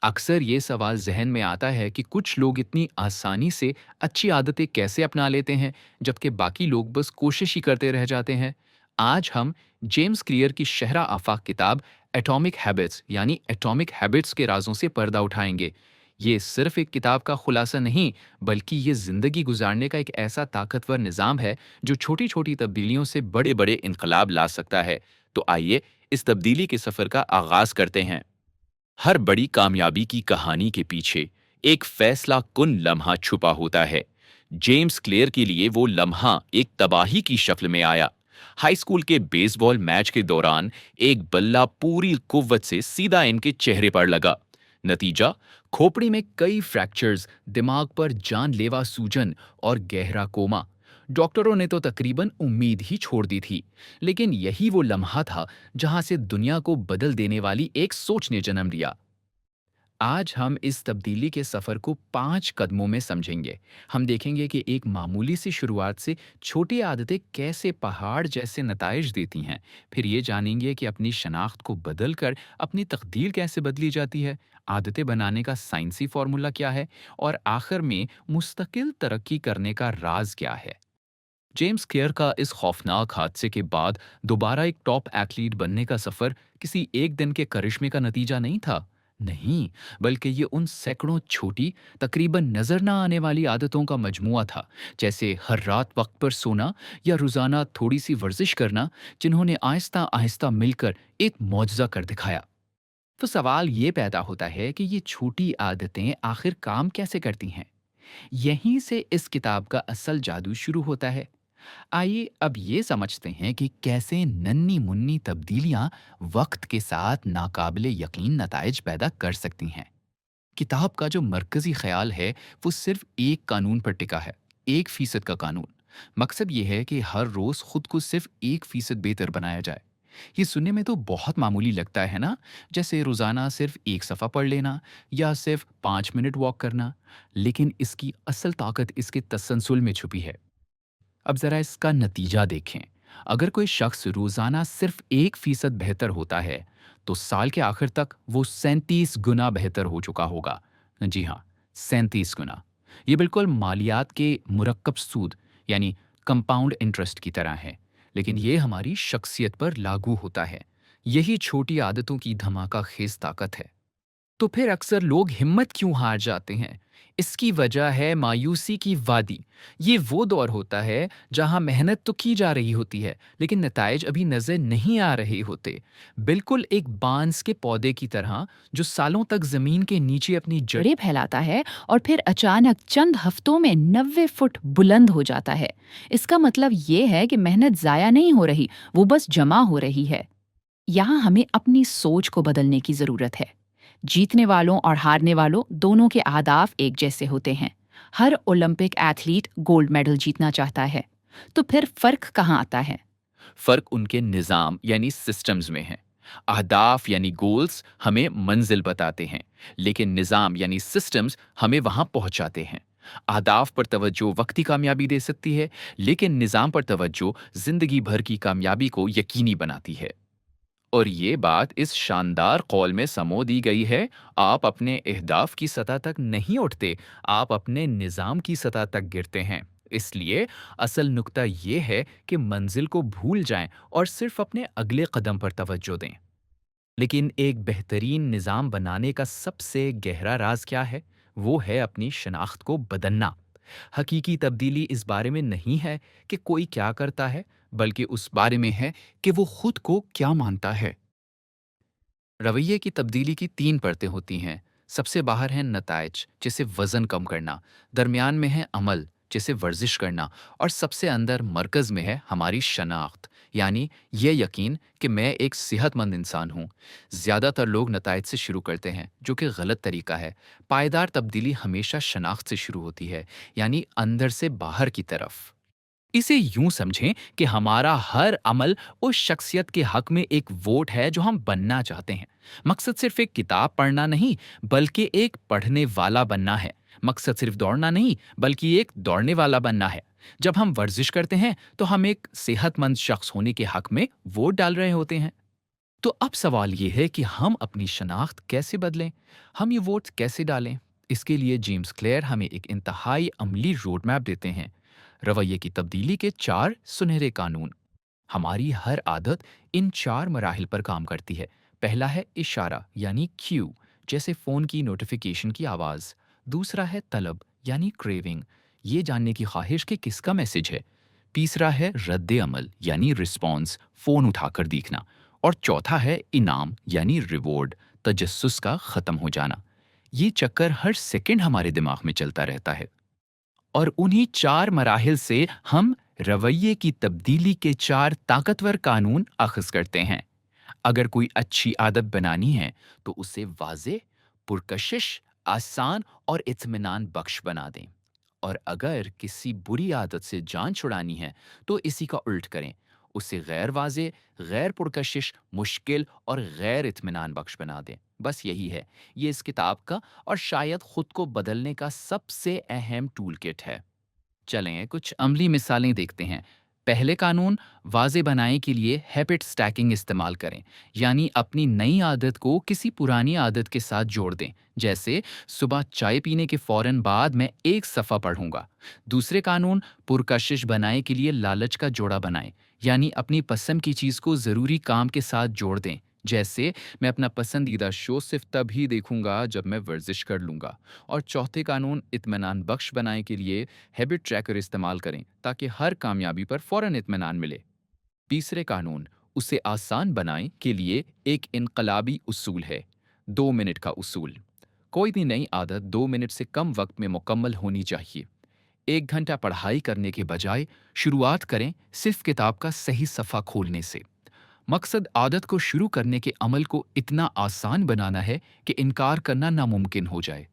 अक्सर ये सवाल ज़हन में आता है कि कुछ लोग इतनी आसानी से अच्छी आदतें कैसे अपना लेते हैं, जबकि बाकी लोग बस कोशिश ही करते रह जाते हैं। आज हम जेम्स क्लियर की शहरा आफाक किताब एटॉमिक हैबिट्स यानी एटॉमिक हैबिट्स के राजों से पर्दा उठाएंगे। ये सिर्फ एक किताब का खुलासा नहीं, बल्कि ये ज़िंदगी गुजारने का एक ऐसा ताकतवर निज़ाम है जो छोटी छोटी तब्दीलियों से बड़े बड़े इनकलाब ला सकता है। तो आइए इस तब्दीली के सफ़र का आगाज़ करते हैं। हर बड़ी कामयाबी की कहानी के पीछे एक फैसला कुन लम्हा छुपा होता है। जेम्स क्लेयर के लिए वो लम्हा एक तबाही की शक्ल में आया। हाई स्कूल के बेसबॉल मैच के दौरान एक बल्ला पूरी कुव्वत से सीधा इनके चेहरे पर लगा। नतीजा, खोपड़ी में कई फ्रैक्चर्स, दिमाग पर जानलेवा सूजन और गहरा कोमा। डॉक्टरों ने तो तकरीबन उम्मीद ही छोड़ दी थी। लेकिन यही वो लम्हा था जहां से दुनिया को बदल देने वाली एक सोच ने जन्म लिया। आज हम इस तब्दीली के सफ़र को 5 कदमों में समझेंगे। हम देखेंगे कि एक मामूली सी शुरुआत से छोटी आदतें कैसे पहाड़ जैसे नताइज देती हैं। फिर ये जानेंगे कि अपनी शनाख्त को बदल कर अपनी तकदीर कैसे बदली जाती है, आदतें बनाने का साइंसी फार्मूला क्या है, और आखिर में मुस्तकिल तरक्की करने का राज क्या है। जेम्स केयर का इस खौफनाक हादसे के बाद दोबारा एक टॉप एथलीट बनने का सफर किसी एक दिन के करिश्मे का नतीजा नहीं था। नहीं, बल्कि ये उन सैकड़ों छोटी, तकरीबन नजर ना आने वाली आदतों का मजमुआ था, जैसे हर रात वक्त पर सोना या रोजाना थोड़ी सी वर्जिश करना, जिन्होंने आहिस्ता आहिस्ता मिलकर एक मौजजा कर दिखाया। तो सवाल ये पैदा होता है कि ये छोटी आदतें आखिर काम कैसे करती हैं। यहीं से इस किताब का असल जादू शुरू होता है। आइए अब ये समझते हैं कि कैसे नन्ही मुन्नी तब्दीलियां वक्त के साथ नाकाबिले यकीन नताइज पैदा कर सकती हैं। किताब का जो मरकजी ख्याल है वो सिर्फ एक कानून पर टिका है, 1% का कानून। मकसद ये है कि हर रोज खुद को सिर्फ 1% बेहतर बनाया जाए। ये सुनने में तो बहुत मामूली लगता है ना, जैसे रोजाना सिर्फ एक सफ़ा पढ़ लेना या सिर्फ 5 मिनट वॉक करना। लेकिन इसकी असल ताकत इसके तसलसल में छुपी है। अब ज़रा इसका नतीजा देखें। अगर कोई शख्स रोज़ाना सिर्फ 1% बेहतर होता है, तो साल के आखिर तक वो 37 गुना बेहतर हो चुका होगा। जी हाँ, 37 गुना। ये बिल्कुल मालियात के मुरक्कब सूद यानी कंपाउंड इंटरेस्ट की तरह है, लेकिन ये हमारी शख्सियत पर लागू होता है। यही छोटी आदतों की धमाका खेज ताकत है। तो फिर अक्सर लोग हिम्मत क्यों हार जाते हैं? इसकी वजह है मायूसी की वादी। ये वो दौर होता है जहां मेहनत तो की जा रही होती है, लेकिन नताइज अभी नजर नहीं आ रहे होते। बिल्कुल एक बांस के पौधे की तरह जो सालों तक जमीन के नीचे अपनी जड़ें फैलाता है और फिर अचानक चंद हफ्तों में 90 फुट बुलंद हो जाता है। इसका मतलब ये है कि मेहनत जाया नहीं हो रही, वो बस जमा हो रही है। यहाँ हमें अपनी सोच को बदलने की जरूरत है। जीतने वालों और हारने वालों दोनों के आदाफ एक जैसे होते हैं। हर ओलंपिक एथलीट गोल्ड मेडल जीतना चाहता है। तो फिर फर्क कहाँ आता है? फर्क उनके निज़ाम यानी सिस्टम्स में है। अहदाफ यानी गोल्स हमें मंजिल बताते हैं, लेकिन निज़ाम यानी सिस्टम्स हमें वहां पहुंचाते हैं। अहदाफ पर तवज्जो वक्ती कामयाबी दे सकती है, लेकिन निज़ाम पर तवज्जो जिंदगी भर की कामयाबी को यकीनी बनाती है। और ये बात इस शानदार कौल में समो दी गई है, आप अपने अहदाफ की सतह तक नहीं उठते, आप अपने निज़ाम की सतह तक गिरते हैं। इसलिए असल नुक्ता ये है कि मंजिल को भूल जाएं और सिर्फ अपने अगले कदम पर तवज्जो दें। लेकिन एक बेहतरीन निज़ाम बनाने का सबसे गहरा राज क्या है? वो है अपनी शनाख्त को बदलना। हकीकी तब्दीली इस बारे में नहीं है कि कोई क्या करता है, बल्कि उस बारे में है कि वो खुद को क्या मानता है। रवैये की तब्दीली की 3 परतें होती हैं। सबसे बाहर है नताइज, जिसे वज़न कम करना, दरमियान में है अमल, जिसे वर्जिश करना, और सबसे अंदर मरकज़ में है हमारी शनाख्त, यानी ये यकीन कि मैं एक सेहतमंद इंसान हूँ। ज़्यादातर लोग नताइज से शुरू करते हैं, जो कि गलत तरीका है। पायदार तब्दीली हमेशा शनाख्त से शुरू होती है, यानी अंदर से बाहर की तरफ। इसे यूं समझें कि हमारा हर अमल उस शख्सियत के हक में एक वोट है जो हम बनना चाहते हैं। मकसद सिर्फ एक किताब पढ़ना नहीं, बल्कि एक पढ़ने वाला बनना है। मकसद सिर्फ दौड़ना नहीं, बल्कि एक दौड़ने वाला बनना है। जब हम वर्जिश करते हैं तो हम एक सेहतमंद शख्स होने के हक में वोट डाल रहे होते हैं। तो अब सवाल ये है कि हम अपनी शनाख्त कैसे बदलें? हम ये वोट्स कैसे डालें? इसके लिए जेम्स क्लेयर हमें एक इंतहाई अमली रोड मैप देते हैं। रवैये की तब्दीली के 4 सुनहरे कानून। हमारी हर आदत इन 4 मराहिल पर काम करती है। पहला है इशारा यानी क्यू, जैसे फ़ोन की नोटिफिकेशन की आवाज़। दूसरा है तलब यानी क्रेविंग, ये जानने की ख्वाहिश कि किसका मैसेज है। तीसरा है रद्द अमल यानी रिस्पॉन्स, फ़ोन उठाकर देखना। और चौथा है इनाम यानी रिवॉर्ड, तजस्सुस का ख़त्म हो जाना। ये चक्कर हर सेकंड हमारे दिमाग में चलता रहता है। और उन्हीं 4 मराहिल से हम रवैये की तब्दीली के 4 ताकतवर कानून अख़ज़ करते हैं। अगर कोई अच्छी आदत बनानी है तो उसे वाज़ेह, पुरकशिश, आसान और इत्मीनान बख्श बना दें। और अगर किसी बुरी आदत से जान छुड़ानी है तो इसी का उल्ट करें। उसे गैर वाज़ेह, गैर पुरकशिश, मुश्किल और गैर इत्मीनान बख्श बना दें। बस यही है, ये इस किताब का और शायद खुद को बदलने का सबसे अहम टूल किट है। चलें कुछ अमली मिसालें देखते हैं। पहले कानून, वाज़ेह बनाने के लिए हैबिट स्टैकिंग इस्तेमाल करें, यानी अपनी नई आदत को किसी पुरानी आदत के साथ जोड़ दें। जैसे सुबह चाय पीने के फ़ौरन बाद मैं एक सफ़ा पढ़ूंगा। दूसरे कानून, पुरकशिश बनाने के लिए लालच का जोड़ा बनाएं, यानी अपनी पसंद की चीज़ को ज़रूरी काम के साथ जोड़ दें। जैसे मैं अपना पसंदीदा शो सिर्फ तभी देखूंगा जब मैं वर्जिश कर लूंगा। और चौथे कानून, इत्मीनान बख्श बनाने के लिए हैबिट ट्रैकर इस्तेमाल करें ताकि हर कामयाबी पर फौरन इत्मीनान मिले। तीसरे कानून, उसे आसान बनाएं के लिए एक इनकलाबी उसूल है, 2 मिनट का उसूल। कोई भी नई आदत 2 मिनट से कम वक्त में मुकम्मल होनी चाहिए। 1 घंटा पढ़ाई करने के बजाय शुरुआत करें सिर्फ किताब का सही सफ़ा खोलने से। मकसद आदत को शुरू करने के अमल को इतना आसान बनाना है कि इनकार करना नामुमकिन हो जाए।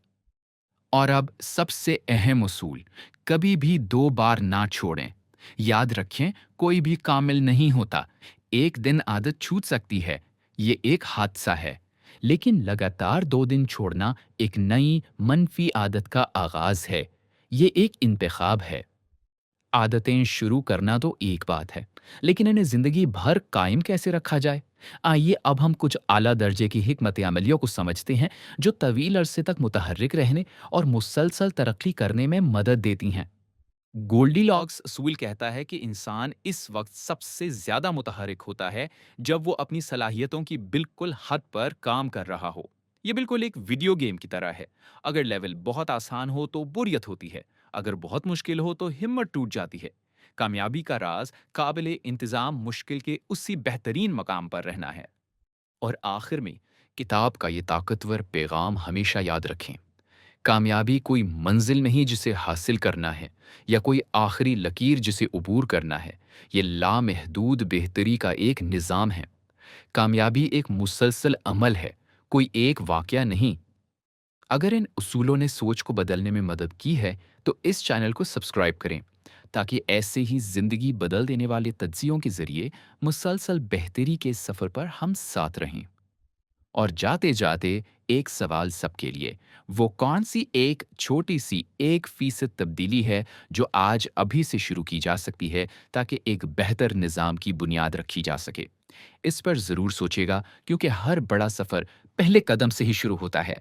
और अब सबसे अहम उसूल, कभी भी 2 बार ना छोड़ें। याद रखें, कोई भी कामिल नहीं होता। एक दिन आदत छूट सकती है, ये एक हादसा है। लेकिन लगातार 2 दिन छोड़ना एक नई मनफी आदत का आगाज है। ये एक इंतखाब है। आदतें शुरू करना तो एक बात है, लेकिन इन्हें जिंदगी भर कायम कैसे रखा जाए? आइए अब हम कुछ आला दर्जे की हिकमत अमलियों को समझते हैं जो तवील अरसे तक मुतहर्रिक रहने और मुसलसल तरक्की करने में मदद देती हैं। गोल्डीलॉक्स असूल कहता है कि इंसान इस वक्त सबसे ज्यादा मुतहर्रिक होता है जब वो अपनी सलाहियतों की बिल्कुल हद पर काम कर रहा हो। ये बिल्कुल एक वीडियो गेम की तरह है। अगर लेवल बहुत आसान हो तो बोरियत होती है, अगर बहुत मुश्किल हो तो हिम्मत टूट जाती है। कामयाबी का राज काबिल इंतजाम मुश्किल के उसी बेहतरीन मकाम पर रहना है। और आखिर में किताब का ये ताकतवर पैगाम हमेशा याद रखें। कामयाबी कोई मंजिल नहीं जिसे हासिल करना है, या कोई आखिरी लकीर जिसे उबूर करना है। ये लामहदूद बेहतरी का एक निज़ाम है। कामयाबी एक मुसलसल अमल है, कोई एक वाक़या नहीं। अगर इन उसूलों ने सोच को बदलने में मदद की है तो इस चैनल को सब्सक्राइब करें, ताकि ऐसे ही ज़िंदगी बदल देने वाले तज्ज़ियों के ज़रिए मुसलसल बेहतरी के सफ़र पर हम साथ रहें। और जाते जाते एक सवाल सबके लिए, वो कौन सी एक छोटी सी 1% तब्दीली है जो आज अभी से शुरू की जा सकती है ताकि एक बेहतर निज़ाम की बुनियाद रखी जा सके? इस पर ज़रूर सोचेगा, क्योंकि हर बड़ा सफ़र पहले कदम से ही शुरू होता है।